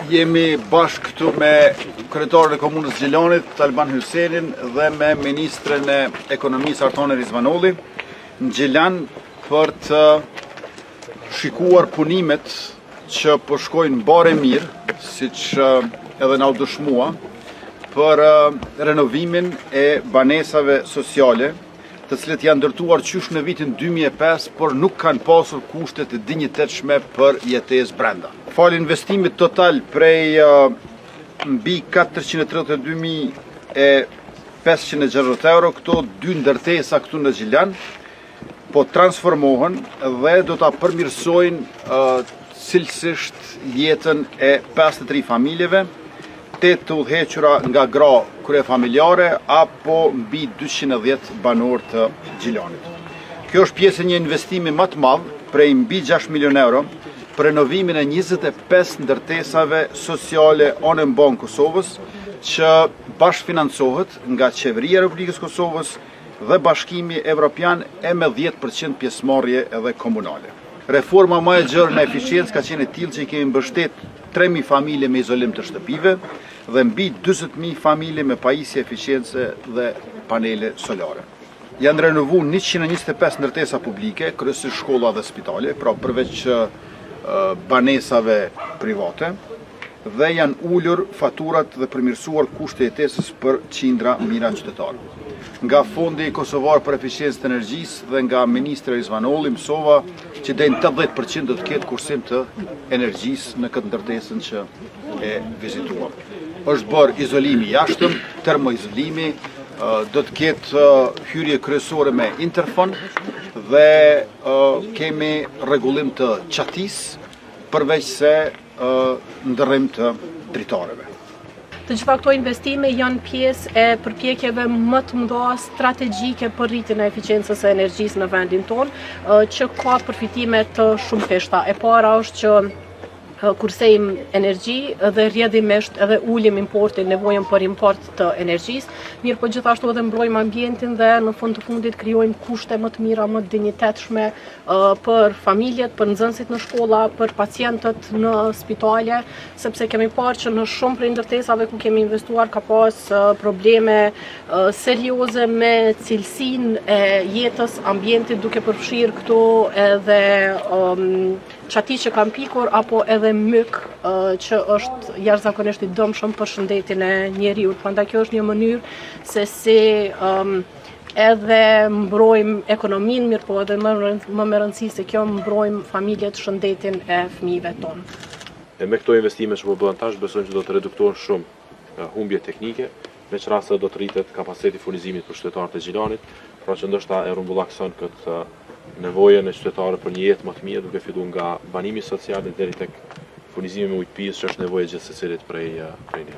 Jemi bashkë këtu me kryetarën e komunës Gjilanit, Alban Hysenin, dhe me ministrën e ekonomisë Artone Rizvanolli në Gjilan për të shikuar punimet që po shkojnë bare mirë, siç edhe na u dëshmua, për renovimin e banesave sociale, të cilët janë ndërtuar qysh në vitin 2005, por nuk kanë pasur kushtet e dinjitetshme për jetesë brenda. Fal investimit total prej mbi 432.560 euro, këto dy ndërtesa këtu në Gjilan po transformohen dhe do ta përmirësojnë cilësisht jetën e 53 familjeve, 8 të udhëhequra nga gra kryefamiljare apo mbi 210 banor të Gjilanit. Kjo është pjesë e një investimi më të madh, prej mbi 6 milion euro, për renovimin e 25 ndërtesave sociale anë mban Kosovës, që bashkëfinancohet nga Qeveria e Republikës Kosovës dhe Bashkimi Evropian e me 10% pjesëmarrje edhe komunale. Reforma më e gjerë në eficiencë ka qenë e tillë që i kemi mbështet 3.000 familje me izolim të shtëpive dhe mbi 40.000 familje me pajisje eficience dhe panele solare. Janë renovuar 125 ndërtesa publike, kryesisht shkolla dhe spitale, pra përveç banesave private, dhe janë ulur faturat dhe përmirësuar kushte jetesës për qindra mijëra qytetarë. Nga Fondi Kosovar për Eficiencë të Energjisë dhe nga Ministri Rizvanolli mësova që deri në 80% do të ketë kursim të energjisë në këtë ndërtesën që e vizituam. Është bërë izolimi jashtëm, termoizolimi, do të ketë hyrje kryesore me interfon dhe kemi rregullim të qatisë, përveç se ndërrim të dritareve. Të gjitha këto investime janë pjesë e përpjekjeve më të mëdha strategjike për rritjen e eficiencës së energjisë në vendin tonë, që ka përfitime të shumëfishta. E para është që kursejm energji dhe rrjedhimisht edhe ulim importin, nevojën për import të energjisë, mirë po gjithashtu edhe mbrojmë ambientin dhe në fund të fundit krijojmë kushte më të mira, më të dinjitetshme për familjet, për nxënësit në shkolla, për pacientët në spitale, sepse kemi parë që në shumë prej ndërtesave ku kemi investuar ka pas probleme serioze me cilësinë e jetës, ambientit, duke përfshirë këtu edhe qati që kanë pikur apo edhe myk që është jashtëzakonisht i dëmshëm për shëndetin e njeriut. Prandaj kjo është një mënyrë se si edhe mbrojmë ekonominë, mirë po edhe më me rëndësi se kjo mbrojmë familjet, shëndetin e fëmijëve tonë. Me këto investime që po bëhen tash, besojmë që do të reduktohen shumë humbje teknike, veç raste do të rritet kapaciteti furnizimit për qytetarët e Gjilanit, pra që ndoshta e rumbullakson këtë nevojën e qytetarëve për një jetë më të mirë, duke filluar nga banimi social deri tek furnizimi me ujë të pirë, që është nevojë gjithë secilit prej ne.